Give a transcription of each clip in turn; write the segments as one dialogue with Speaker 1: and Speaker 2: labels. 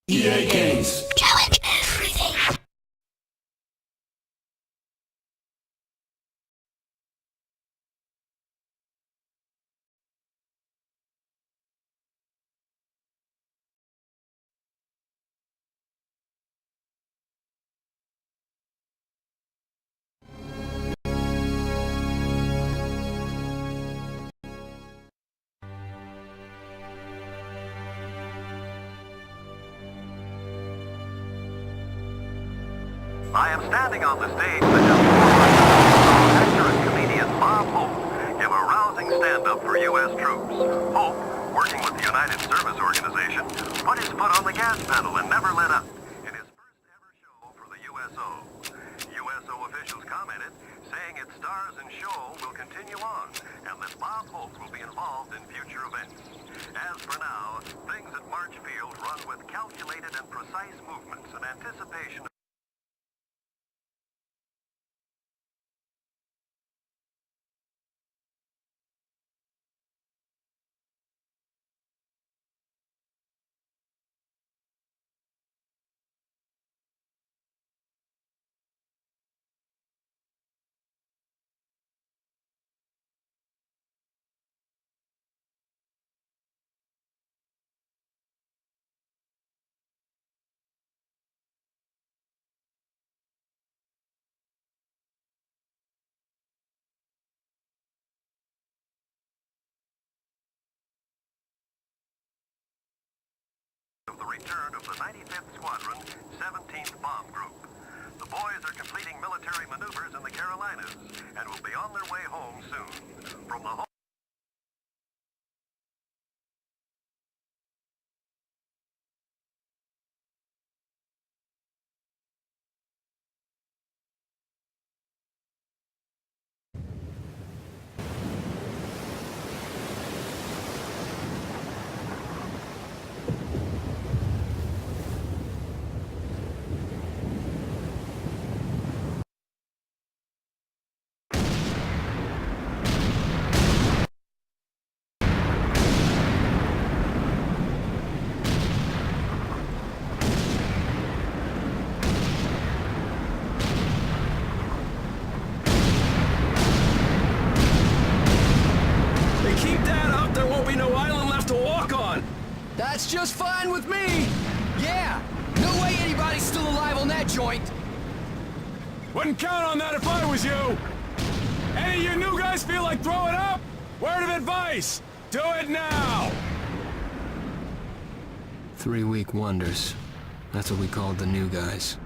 Speaker 1: EA Games.
Speaker 2: Challenge everything.
Speaker 3: I am standing on the stage that just actor and comedian Bob Hope give a rousing stand-up for U.S. troops. Hope, working with the United Service Organization, put his foot on the gas pedal and never let up in his first ever show for the USO. USO officials commented, saying its stars and show will continue on, and that Bob Hope will be involved in future events. As for now, things at March Field run with calculated and precise movements in anticipation of the return of the 95th Squadron, 17th Bomb Group. The boys are completing military maneuvers in the Carolinas and will be on their way home soon. From the home
Speaker 4: That's just fine with me! Yeah! No way anybody's still alive on that joint!
Speaker 1: Wouldn't count on that if I was you! Any of you new guys feel like throwing up? Word of advice! Do it now!
Speaker 5: 3-week wonders. That's what we called the new guys.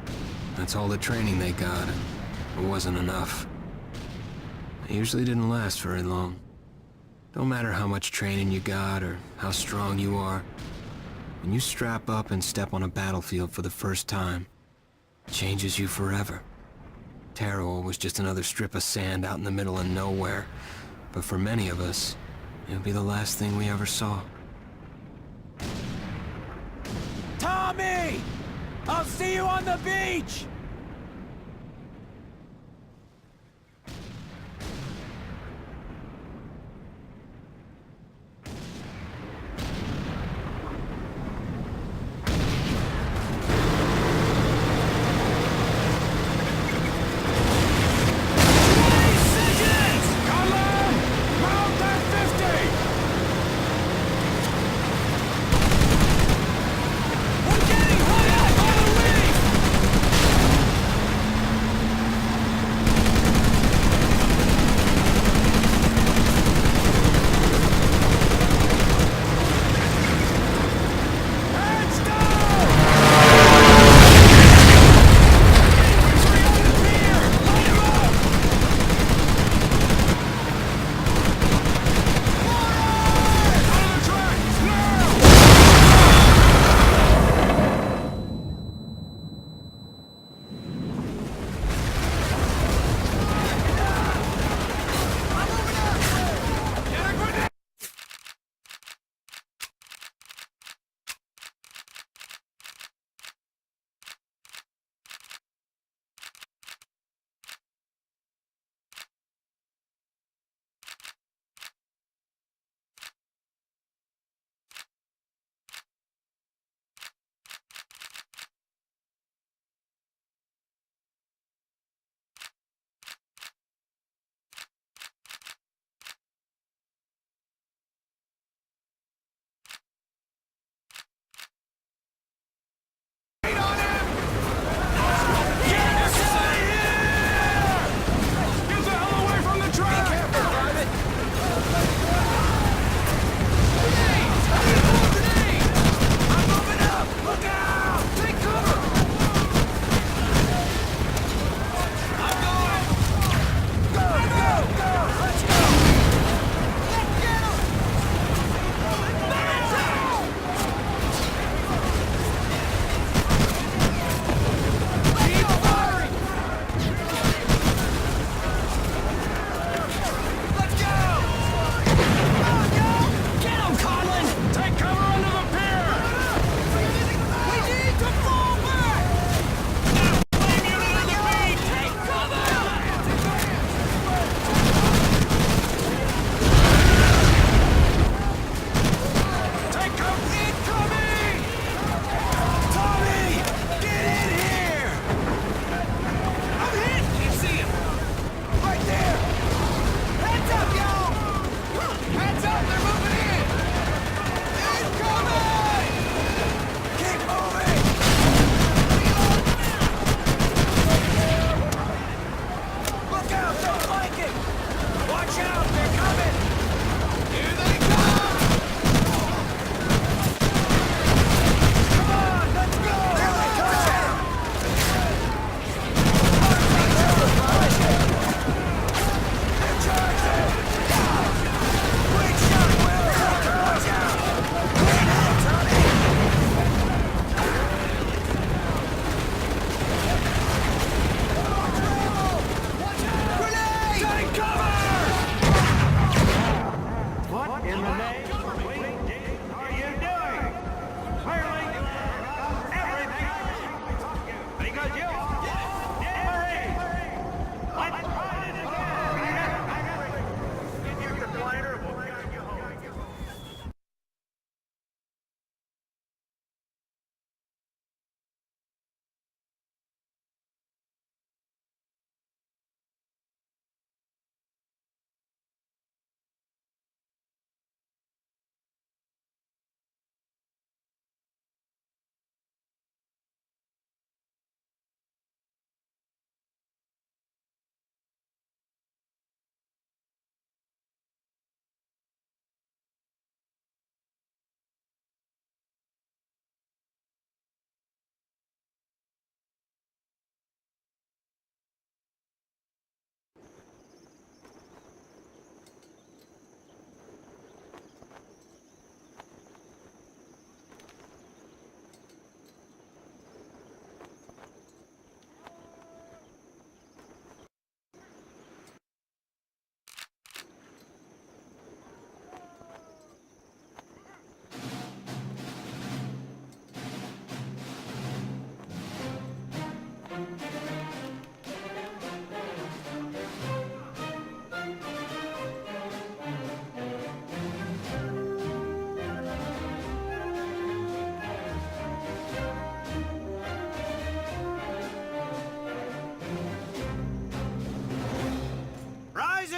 Speaker 5: That's all the training they got. It wasn't enough. It usually didn't last very long. Don't matter how much training you got or how strong you are. When you strap up and step on a battlefield for the first time, it changes you forever. Terror was just another strip of sand out in the middle of nowhere. But for many of us, it would be the last thing we ever saw.
Speaker 1: Tommy! I'll see you on the beach!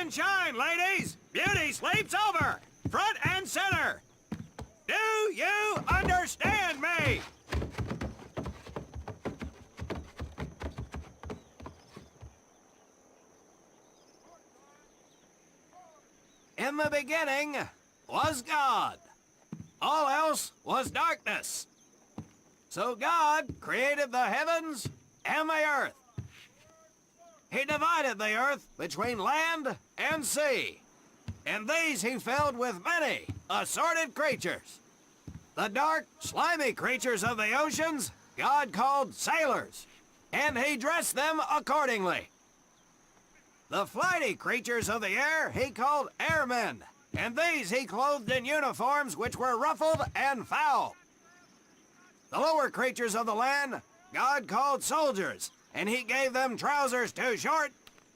Speaker 6: and shine, ladies! Beauty sleeps over! Front and center! Do you understand me? In the beginning was God. All else was darkness. So God created the heavens and the earth. He divided the earth between land and sea, and these he filled with many assorted creatures. The dark, slimy creatures of the oceans God called sailors, and he dressed them accordingly. The flighty creatures of the air he called airmen, and these he clothed in uniforms which were ruffled and foul. The lower creatures of the land God called soldiers, and he gave them trousers too short,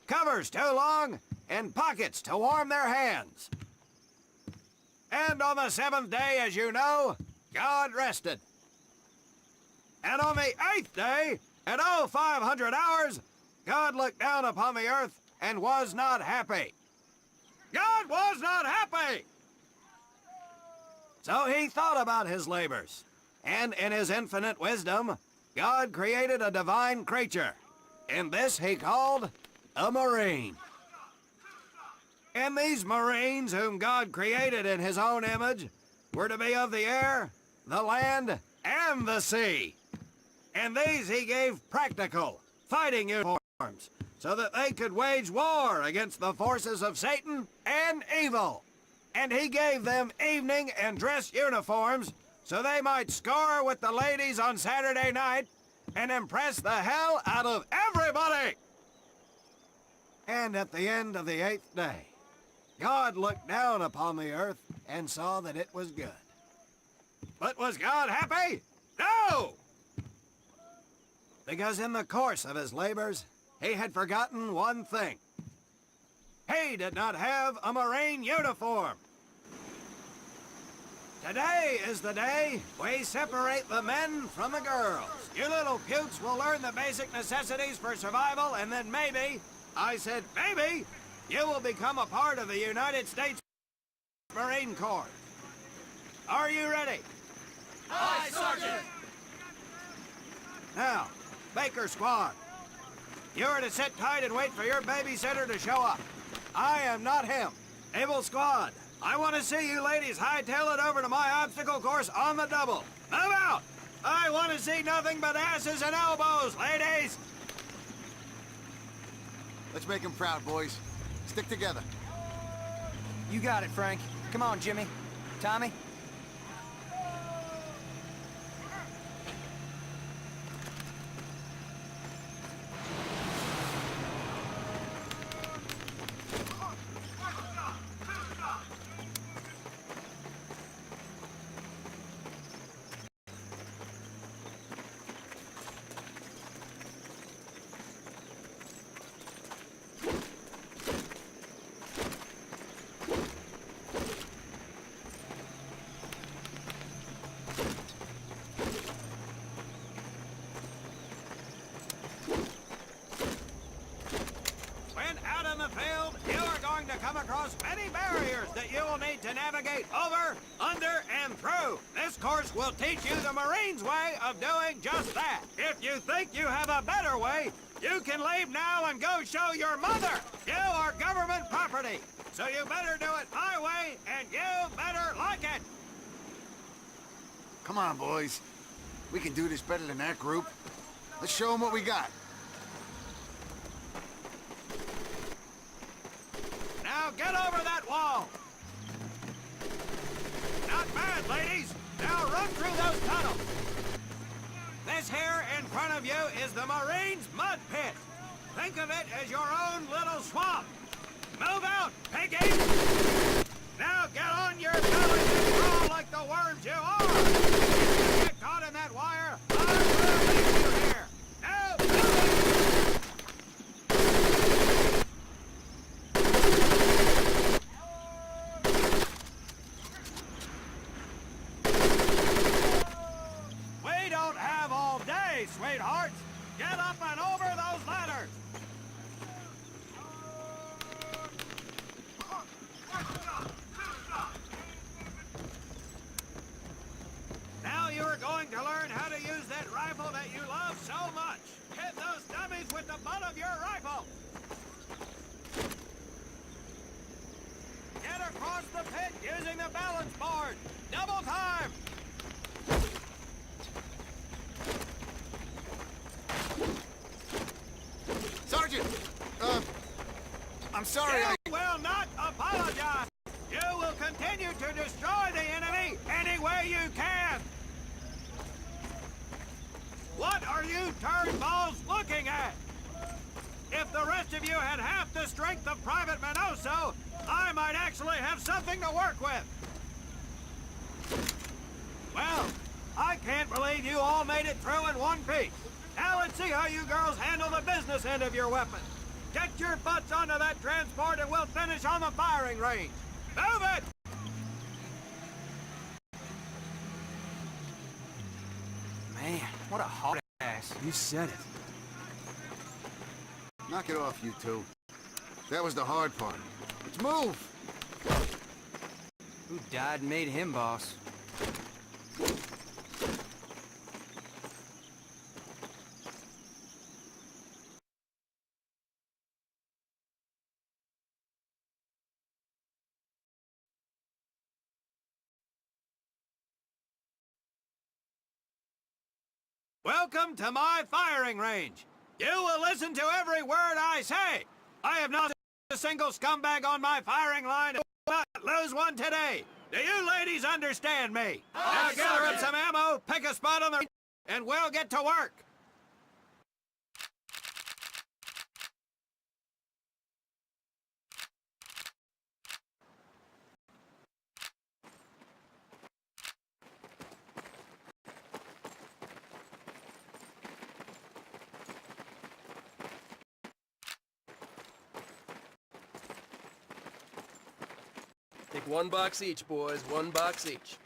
Speaker 6: covers too long, and pockets to warm their hands. And on the seventh day, as you know, God rested. And on the eighth day, at 0500 hours, God looked down upon the earth and was not happy. God was not happy! So he thought about his labors, and in his infinite wisdom, God created a divine creature, and this he called a Marine. And these Marines, whom God created in his own image, were to be of the air, the land, and the sea. And these he gave practical, fighting uniforms, so that they could wage war against the forces of Satan and evil. And he gave them evening and dress uniforms, so they might score with the ladies on Saturday night and impress the hell out of everybody. And at the end of the eighth day, God looked down upon the earth and saw that it was good. But was God happy? No! Because in the course of his labors, he had forgotten one thing. He did not have a Marine uniform. Today is the day we separate the men from the girls. You little pukes will learn the basic necessities for survival, and then maybe, I said maybe, you will become a part of the United States Marine Corps. Are you ready?
Speaker 4: Aye, Sergeant!
Speaker 6: Now, Baker Squad, you are to sit tight and wait for your babysitter to show up. I am not him. Able Squad, I want to see you ladies hightail it over to my obstacle course on the double. Move out! I want to see nothing but asses and elbows, ladies!
Speaker 7: Let's make him proud, boys. Stick together.
Speaker 4: You got it, Frank. Come on, Jimmy. Tommy?
Speaker 6: Come across many barriers that you will need to navigate over, under, and through. This course will teach you the Marines' way of doing just that. If you think you have a better way, you can leave now and go show your mother. You are government property, so you better do it my way, and you better like it.
Speaker 7: Come on, boys. We can do this better than that group. Let's show them what we got.
Speaker 6: Now get over that wall! Not bad, ladies! Now run through those tunnels! This here in front of you is the Marines' mud pit. Think of it as your own little swamp. Move out, piggies! Now get on your bellies and crawl like the worms you are! If you get caught in that wire, I will leave you here! Now, sweethearts, get up and over those ladders! to learn how to use that rifle that you love so much. Hit those dummies with the butt of your rifle. Get across the pit using the balance board. Double time.
Speaker 7: Sergeant! I'm sorry,
Speaker 6: You will not apologize. You will continue to destroy the enemy any way you can. What are you turnballs looking at? If the rest of you had half the strength of Private Minoso, I might actually have something to work with. Well, I can't believe you all made it through in one piece. Now let's see how you girls handle the business end of your weapon. Get your butts onto that transport and we'll finish on the firing range. Move it!
Speaker 4: Man, what a hard ass. You said it.
Speaker 7: Knock it off, you two. That was the hard part. Let's move!
Speaker 4: Who died and made him boss?
Speaker 6: Welcome to my firing range. You will listen to every word I say. I have not a single scumbag on my firing line and will not lose one today. Do you ladies understand me? Now gather up some ammo, pick a spot on the range, and we'll get to work.
Speaker 8: Take one box each, boys. One box each.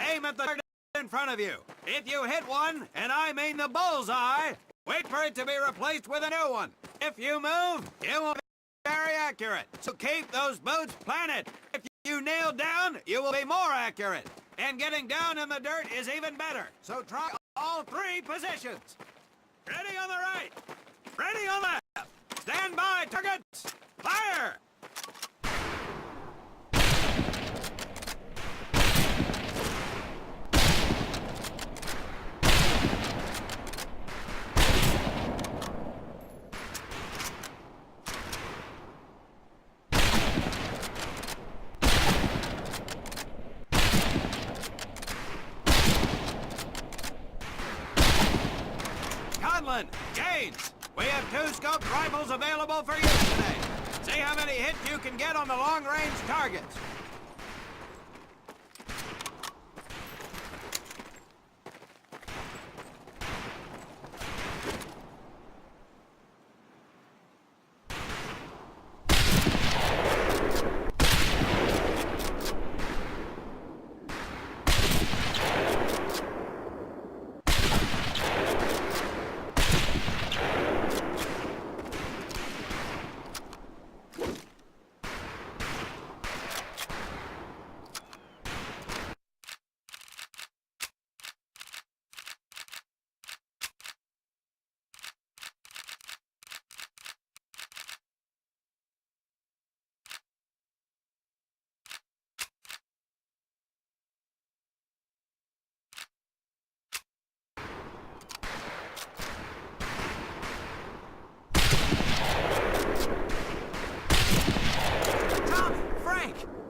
Speaker 6: Aim at the target in front of you. If you hit one, and I mean the bullseye, wait for it to be replaced with a new one. If you move, it will be very accurate. So keep those boots planted. If you nail down, you will be more accurate. And getting down in the dirt is even better. So try all three positions. Ready on the right. Ready on the left. Stand by, targets. Fire! Conlon, Gaines, we have 2 scoped rifles available for use today. See how many hits you can get on the long-range targets.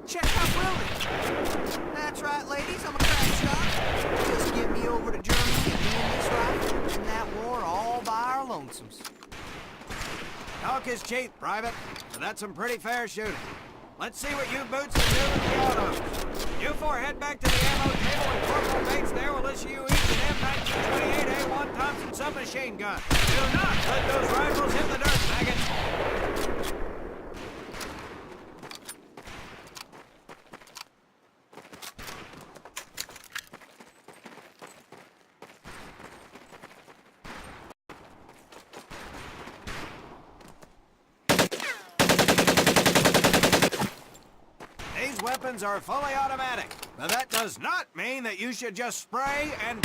Speaker 4: Check out Willie. That's right, ladies. I'm a crack shot. Just get me over to Germany and me and this rifle in that war all by our lonesomes.
Speaker 6: Talk is cheap, Private, but that's some pretty fair shooting. Let's see what you boots can do with the autos. You 4 head back to the ammo table and Corporal Bates there will issue you each an M1928A1 Thompson submachine gun. Do not let those rifles hit the dirt, faggots. weapons are fully automatic, but that does not mean that you should just spray and...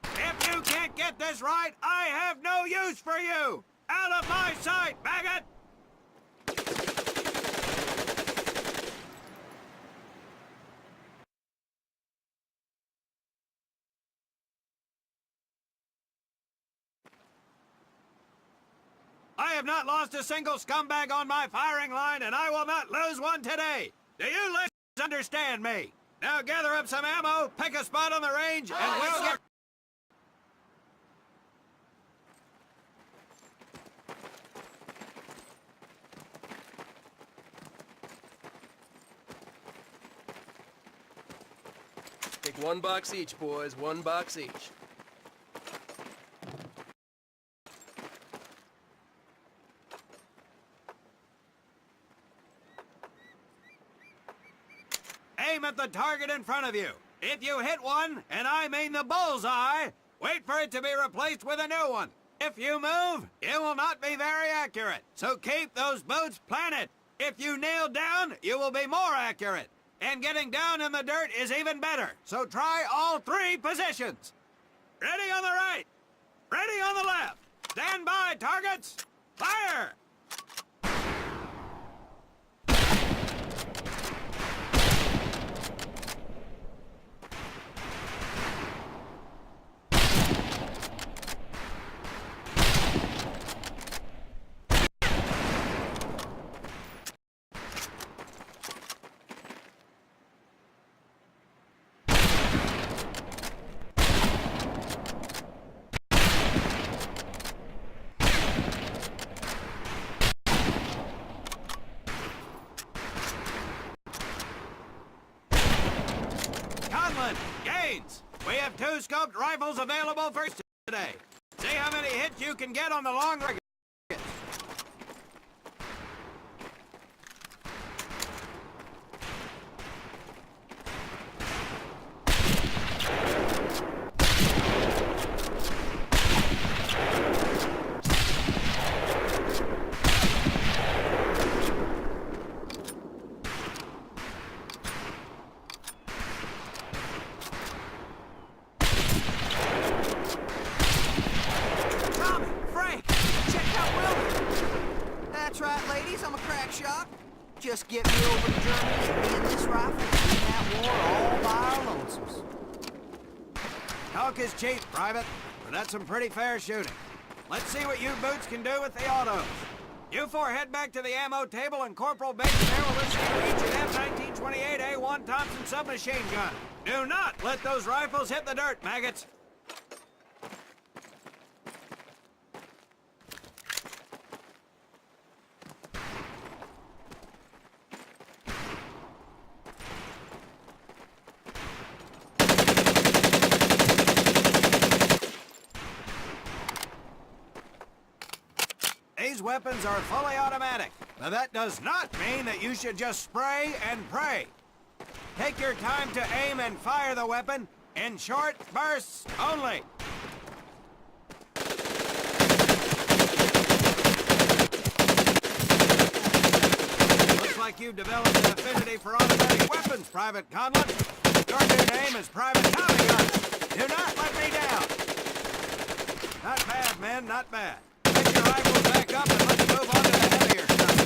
Speaker 6: If you can't get this right, I have no use for you! Out of my sight, maggot! I have not lost a single scumbag on my firing line, and I will not lose one today. Do you ladies understand me? Now gather up some ammo, pick a spot on the range, and we'll get...
Speaker 8: Take 1 box each, boys. 1 box each.
Speaker 6: Aim at the target in front of you. If you hit one, and I mean the bullseye, wait for it to be replaced with a new one. If you move, it will not be very accurate. So keep those boots planted. If you nail down, you will be more accurate. And getting down in the dirt is even better. So try all 3 positions. Ready on the right. Ready on the left. Stand by, targets. Fire! Gaines, we have 2 scoped rifles available for today. See how many hits you can get on the long range.
Speaker 4: That's right, ladies, I'm a crack shot. Just get me over to Germany and me and this rifle win that war all by our lonesomes.
Speaker 6: Talk is cheap, Private, but that's some pretty fair shooting. Let's see what you boots can do with the autos. You 4 head back to the ammo table, and Corporal Baker there will listen to each an M1928A1 Thompson submachine gun. Do not let those rifles hit the dirt, maggots. These weapons are fully automatic, but that does not mean that you should just spray and pray. Take your time to aim and fire the weapon in short bursts only. Looks like you've developed an affinity for automatic weapons, Private Conlon. Your new name is Private Tommy Gun. Do not let me down. Not bad, men, not bad. Pick your rifles back up and let's move on to the heavier stuff.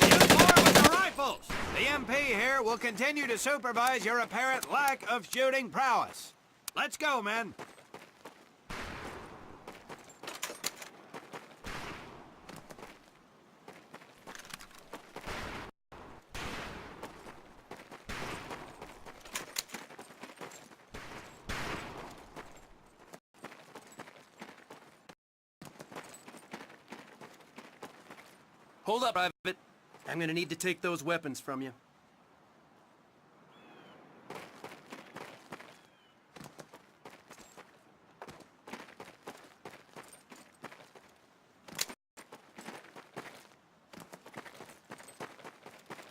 Speaker 6: You 4 with the rifles. The MP here will continue to supervise your apparent lack of shooting prowess. Let's go, men.
Speaker 8: Hold up, Private. I'm gonna need to take those weapons from you.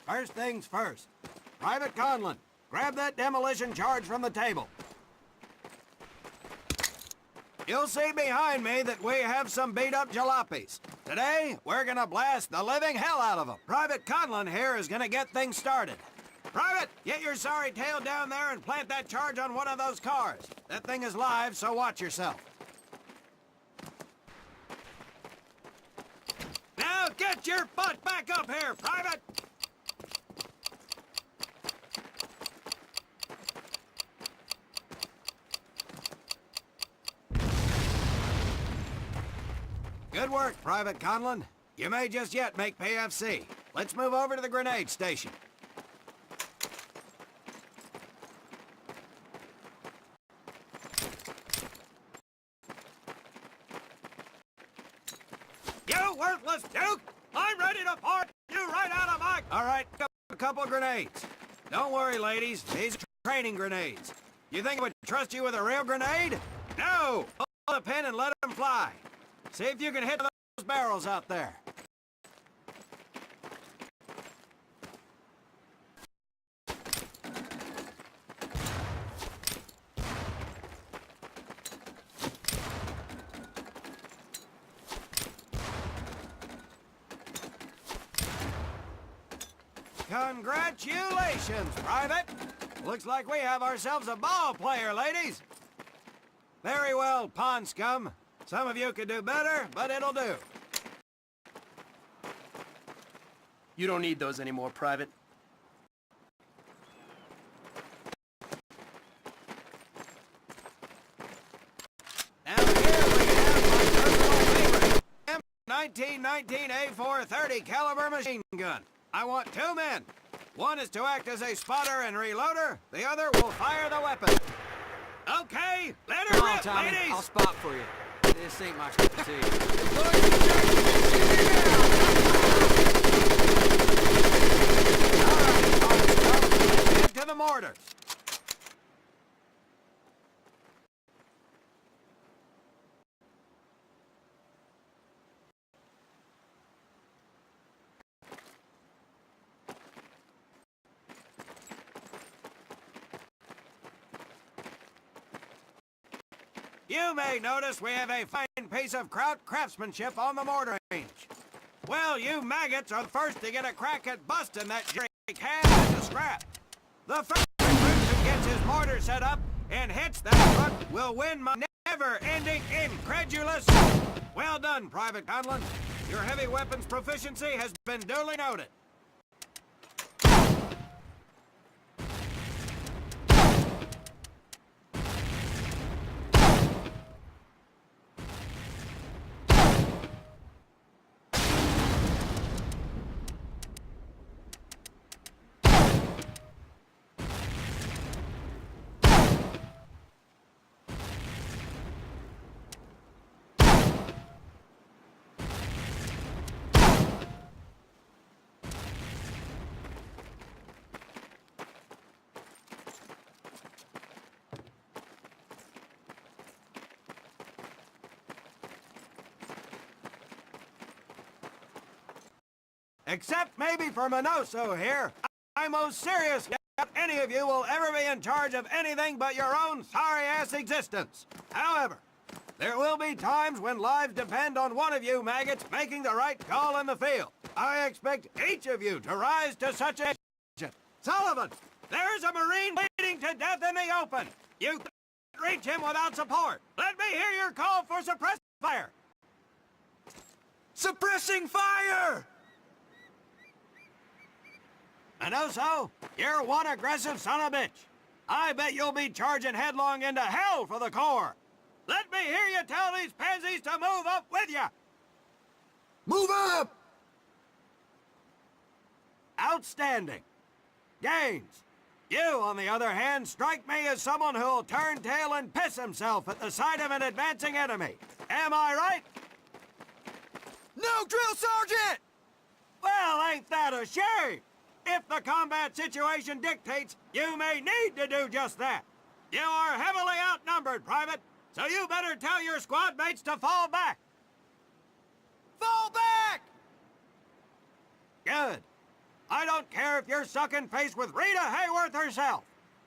Speaker 6: First things first. Private Conlon, grab that demolition charge from the table. You'll see behind me that we have some beat-up jalopies. Today, we're gonna blast the living hell out of them. Private Conlon here is gonna get things started. Private, get your sorry tail down there and plant that charge on one of those cars. That thing is live, so watch yourself. Now get your butt back up here, Private! Good work, Private Conlon. You may just yet make PFC. Let's move over to the grenade station. You worthless Duke! I'm ready to pour you right out of my... All right, a couple grenades. Don't worry, ladies. These are training grenades. You think I would trust you with a real grenade? No! Pull the pin and let them fly. See if you can hit those barrels out there. Congratulations, Private! Looks like we have ourselves a ball player, ladies. Very well, pond scum. Some of you could do better, but it'll do.
Speaker 8: You don't need those anymore, Private.
Speaker 6: Now here we have my personal favorite, M1919 A430 caliber machine gun. I want 2 men. One is to act as a spotter and reloader. The other will fire the weapon. Okay, let her
Speaker 4: Come on,
Speaker 6: rip,
Speaker 4: Tommy.
Speaker 6: ladies!
Speaker 4: I'll spot for you. This ain't my cup of tea.
Speaker 6: All right, head to the mortars. You may notice we have a fine piece of craftsmanship on the mortar range. Well, you maggots are the first to get a crack at busting that jerry can into scrap. The first recruit who gets his mortar set up and hits that front will win my never-ending incredulous... Well done, Private Conlon. Your heavy weapons proficiency has been duly noted. Except maybe for Minoso here. I'm most serious that any of you will ever be in charge of anything but your own sorry-ass existence. However, there will be times when lives depend on one of you maggots making the right call in the field. I expect each of you to rise to such a... Sullivan, there's a Marine bleeding to death in the open. You can't reach him without support. Let me hear your call for suppressing fire. Suppressing fire! Minoso, you're one aggressive son of a bitch. I bet you'll be charging headlong into hell for the Corps. Let me hear you tell these pansies to move up with you. Move up! Outstanding. Gaines, you, on the other hand, strike me as someone who'll turn tail and piss himself at the sight of an advancing enemy. Am I right? No, Drill Sergeant! Well, ain't that a shame? If the combat situation dictates, you may need to do just that. You are heavily outnumbered, Private, so you better tell your squad mates to fall back. Fall back! Good. I don't care if you're sucking face with Rita Hayworth herself.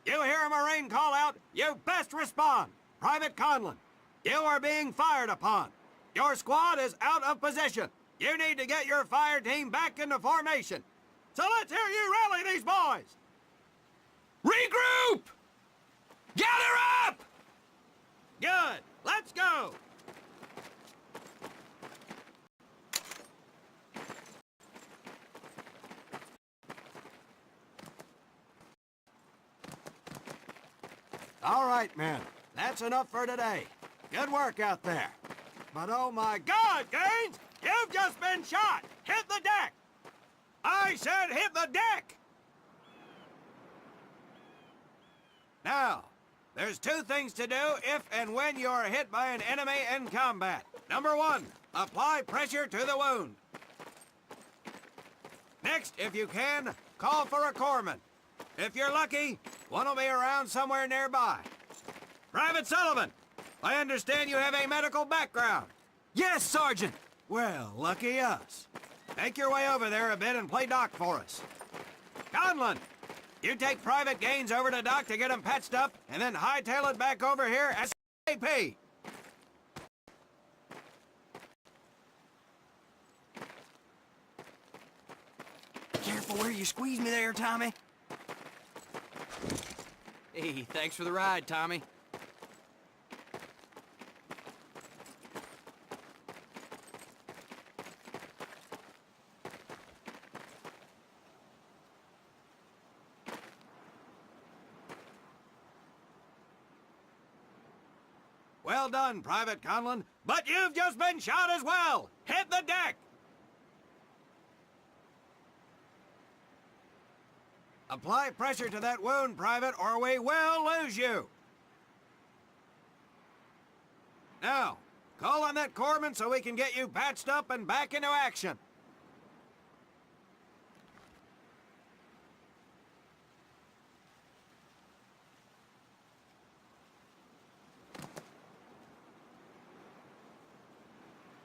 Speaker 6: You hear a Marine call out, you best respond. Private Conlon, You are being fired upon. Your squad is out of position. You need to get your fire team back into formation. So let's hear you rally these boys.
Speaker 1: Regroup! Gather up!
Speaker 6: Good. Let's go. All right, men. That's enough for today. Good work out there. But oh my God, Gaines! You've just been shot! Hit the deck! I said hit the deck! Now, there's two things to do if and when you're hit by an enemy in combat. Number one, apply pressure to the wound. Next, if you can, call for a corpsman. If you're lucky, one will be around somewhere nearby. Private Sullivan, I understand you have a medical background.
Speaker 8: Yes, Sergeant!
Speaker 6: Well, lucky us. Make your way over there a bit and play Doc for us. Conlon, you take Private Gaines over to Doc to get him patched up, and then hightail it back over here ASAP.
Speaker 8: Careful where you squeeze me there, Tommy. Hey, thanks for the ride, Tommy.
Speaker 6: Well done, Private Conlon, but you've just been shot as well. Hit the deck. Apply pressure to that wound, Private, or we will lose you. Now, call on that corpsman so we can get you patched up and back into action.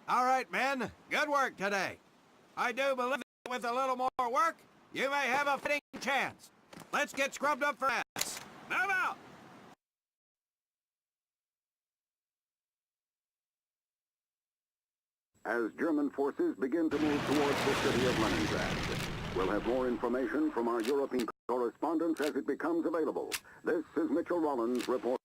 Speaker 6: All right, men. Good work today. I do believe that with a little more work, you may have a fitting chance. Let's get scrubbed up for ass. Move out!
Speaker 9: As German forces begin to move towards the city of Leningrad, we'll have more information from our European correspondents as it becomes available. This is Mitchell Rollins reporting.